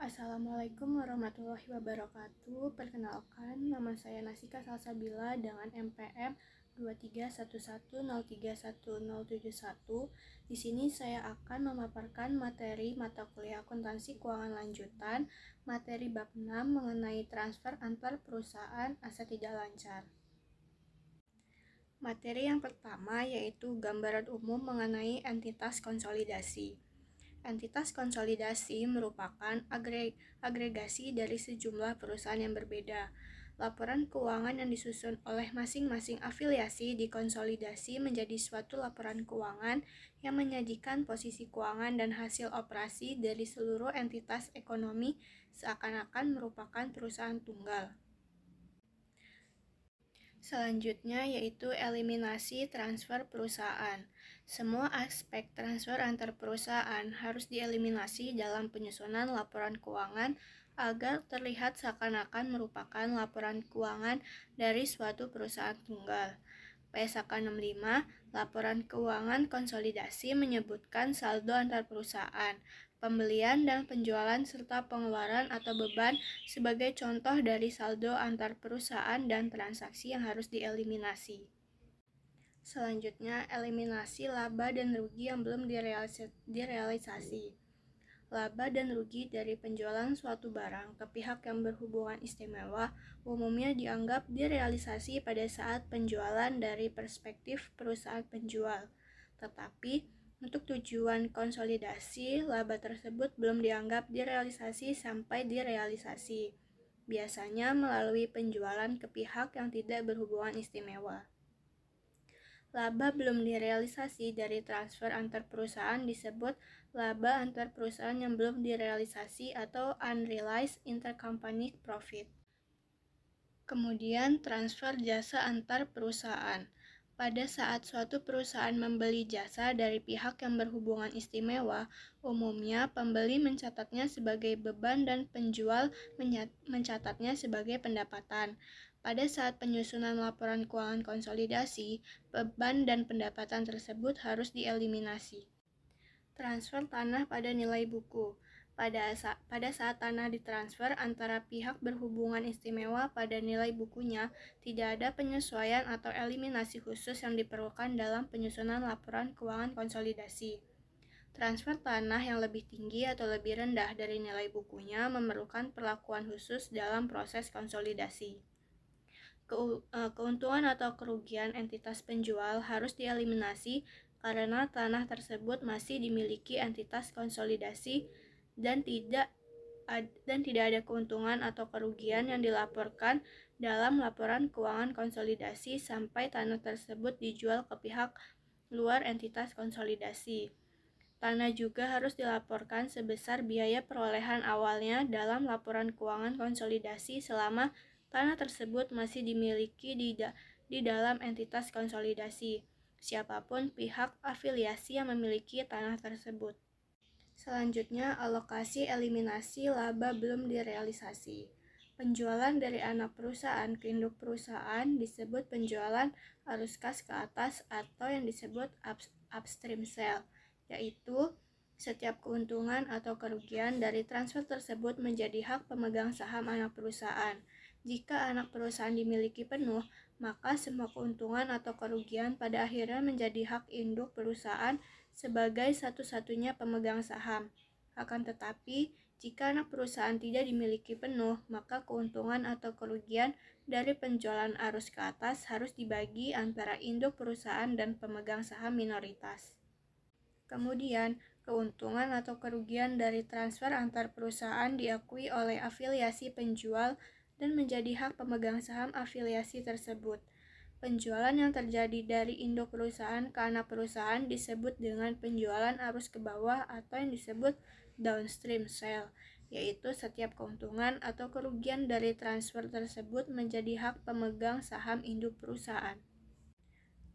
Assalamualaikum warahmatullahi wabarakatuh. Perkenalkan, nama saya Nasika Salsabila dengan NPM 2311031071. Di sini saya akan memaparkan materi mata kuliah akuntansi keuangan lanjutan, materi bab 6 mengenai transfer antar perusahaan aset tidak lancar. Materi yang pertama yaitu gambaran umum mengenai entitas konsolidasi. Entitas konsolidasi merupakan agregasi dari sejumlah perusahaan yang berbeda. Laporan keuangan yang disusun oleh masing-masing afiliasi dikonsolidasi menjadi suatu laporan keuangan yang menyajikan posisi keuangan dan hasil operasi dari seluruh entitas ekonomi seakan-akan merupakan perusahaan tunggal. Selanjutnya yaitu eliminasi transfer perusahaan. Semua aspek transfer antar perusahaan harus dieliminasi dalam penyusunan laporan keuangan agar terlihat seakan-akan merupakan laporan keuangan dari suatu perusahaan tunggal. PSAK 65, laporan keuangan konsolidasi menyebutkan saldo antar perusahaan, pembelian dan penjualan serta pengeluaran atau beban sebagai contoh dari saldo antar perusahaan dan transaksi yang harus dieliminasi. Selanjutnya, eliminasi laba dan rugi yang belum direalisasi. Laba dan rugi dari penjualan suatu barang ke pihak yang berhubungan istimewa umumnya dianggap direalisasi pada saat penjualan dari perspektif perusahaan penjual. Tetapi, untuk tujuan konsolidasi, laba tersebut belum dianggap direalisasi sampai direalisasi, biasanya melalui penjualan ke pihak yang tidak berhubungan istimewa. Laba belum direalisasi dari transfer antar perusahaan disebut laba antar perusahaan yang belum direalisasi atau unrealized intercompany profit. Kemudian transfer jasa antar perusahaan. Pada saat suatu perusahaan membeli jasa dari pihak yang berhubungan istimewa, umumnya pembeli mencatatnya sebagai beban dan penjual mencatatnya sebagai pendapatan. Pada saat penyusunan laporan keuangan konsolidasi, beban dan pendapatan tersebut harus dieliminasi. Transfer tanah pada nilai buku. Pada saat tanah ditransfer antara pihak berhubungan istimewa pada nilai bukunya, tidak ada penyesuaian atau eliminasi khusus yang diperlukan dalam penyusunan laporan keuangan konsolidasi. Transfer tanah yang lebih tinggi atau lebih rendah dari nilai bukunya memerlukan perlakuan khusus dalam proses konsolidasi. Keuntungan atau kerugian entitas penjual harus dieliminasi karena tanah tersebut masih dimiliki entitas konsolidasi dan tidak ada keuntungan atau kerugian yang dilaporkan dalam laporan keuangan konsolidasi sampai tanah tersebut dijual ke pihak luar entitas konsolidasi. Tanah juga harus dilaporkan sebesar biaya perolehan awalnya dalam laporan keuangan konsolidasi selama tanah tersebut masih dimiliki di dalam entitas konsolidasi, siapapun pihak afiliasi yang memiliki tanah tersebut. Selanjutnya, alokasi eliminasi laba belum direalisasi. Penjualan dari anak perusahaan ke induk perusahaan disebut penjualan arus kas ke atas atau yang disebut upstream sale, yaitu setiap keuntungan atau kerugian dari transfer tersebut menjadi hak pemegang saham anak perusahaan. Jika anak perusahaan dimiliki penuh, maka semua keuntungan atau kerugian pada akhirnya menjadi hak induk perusahaan sebagai satu-satunya pemegang saham. Akan tetapi, jika anak perusahaan tidak dimiliki penuh, maka keuntungan atau kerugian dari penjualan arus ke atas harus dibagi antara induk perusahaan dan pemegang saham minoritas. Kemudian, keuntungan atau kerugian dari transfer antar perusahaan diakui oleh afiliasi penjual dan menjadi hak pemegang saham afiliasi tersebut. Penjualan yang terjadi dari induk perusahaan ke anak perusahaan disebut dengan penjualan arus ke bawah atau yang disebut downstream sale, yaitu setiap keuntungan atau kerugian dari transfer tersebut menjadi hak pemegang saham induk perusahaan.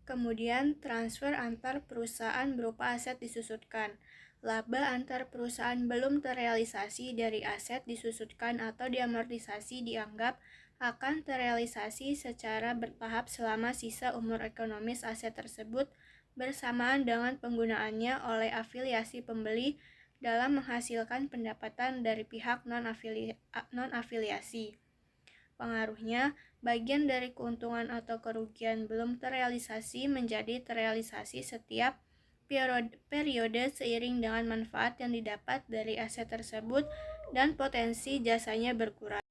Kemudian, transfer antar perusahaan berupa aset disusutkan. Laba antar perusahaan belum terrealisasi dari aset disusutkan atau diamortisasi dianggap akan terrealisasi secara bertahap selama sisa umur ekonomis aset tersebut bersamaan dengan penggunaannya oleh afiliasi pembeli dalam menghasilkan pendapatan dari pihak non-afiliasi. Pengaruhnya, bagian dari keuntungan atau kerugian belum terrealisasi menjadi terrealisasi setiap periode seiring dengan manfaat yang didapat dari aset tersebut dan potensi jasanya berkurang.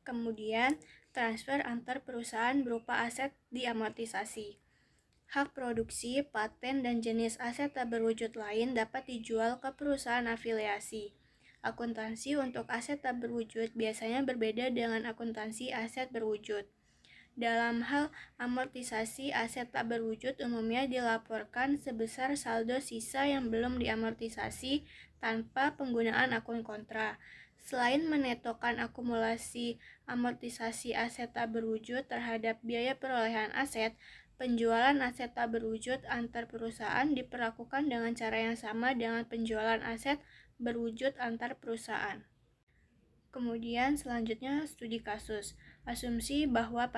Kemudian, transfer antar perusahaan berupa aset diamortisasi. Hak produksi, paten, dan jenis aset tak berwujud lain dapat dijual ke perusahaan afiliasi. Akuntansi untuk aset tak berwujud biasanya berbeda dengan akuntansi aset berwujud. Dalam hal amortisasi aset tak berwujud umumnya dilaporkan sebesar saldo sisa yang belum diamortisasi tanpa penggunaan akun kontra. Selain menetokan akumulasi amortisasi aset tak berwujud terhadap biaya perolehan aset, penjualan aset tak berwujud antar perusahaan diperlakukan dengan cara yang sama dengan penjualan aset berwujud antar perusahaan. Kemudian selanjutnya studi kasus. Asumsi bahwa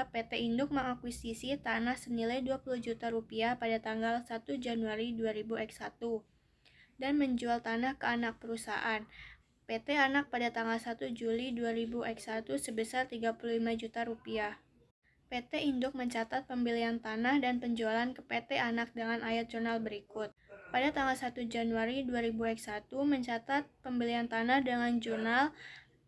PT Induk mengakuisisi tanah senilai 20 juta rupiah pada tanggal 1 Januari 2001 dan menjual tanah ke anak perusahaan PT Anak pada tanggal 1 Juli 2001 sebesar 35 juta rupiah. PT Induk mencatat pembelian tanah dan penjualan ke PT Anak dengan ayat jurnal berikut. Pada tanggal 1 Januari 2001 mencatat pembelian tanah dengan jurnal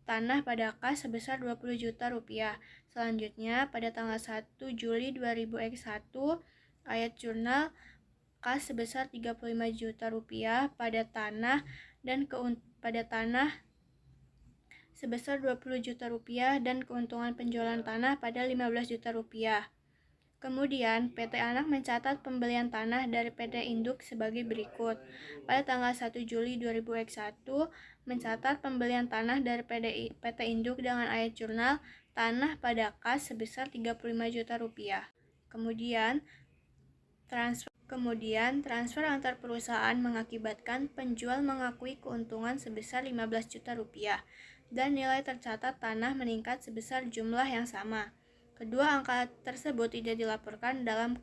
tanah pada kas sebesar 20 juta rupiah. Selanjutnya, pada tanggal 1 Juli 2001, ayat jurnal kas sebesar 35 juta rupiah pada tanah dan pada tanah sebesar 20 juta rupiah dan keuntungan penjualan tanah pada 15 juta rupiah. Kemudian, PT Anak mencatat pembelian tanah dari PT Induk sebagai berikut. Pada tanggal 1 Juli 2001, mencatat pembelian tanah dari PT Induk dengan ayat jurnal tanah pada kas sebesar 35 juta rupiah. Kemudian, transfer antar perusahaan mengakibatkan penjual mengakui keuntungan sebesar 15 juta rupiah dan nilai tercatat tanah meningkat sebesar jumlah yang sama. Kedua angka tersebut tidak dilaporkan dalam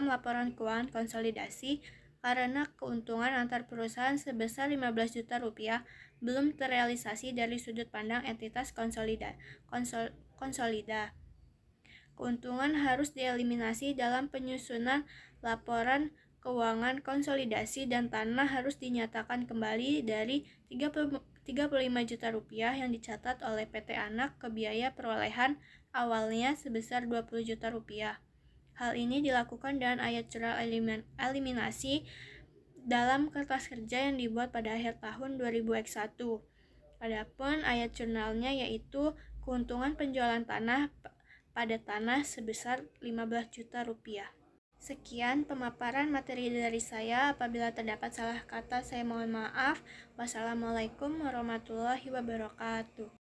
laporan keuangan konsolidasi karena keuntungan antar perusahaan sebesar 15 juta rupiah belum terrealisasi dari sudut pandang entitas konsolida. Keuntungan harus dieliminasi dalam penyusunan laporan keuangan konsolidasi dan tanah harus dinyatakan kembali dari 35 juta rupiah yang dicatat oleh PT Anak ke biaya perolehan awalnya sebesar 20 juta rupiah. Hal ini dilakukan dengan ayat jurnal eliminasi dalam kertas kerja yang dibuat pada akhir tahun 2001. Adapun ayat jurnalnya yaitu keuntungan penjualan tanah pada tanah sebesar 15 juta rupiah. Sekian pemaparan materi dari saya. Apabila terdapat salah kata, saya mohon maaf. Wassalamualaikum warahmatullahi wabarakatuh.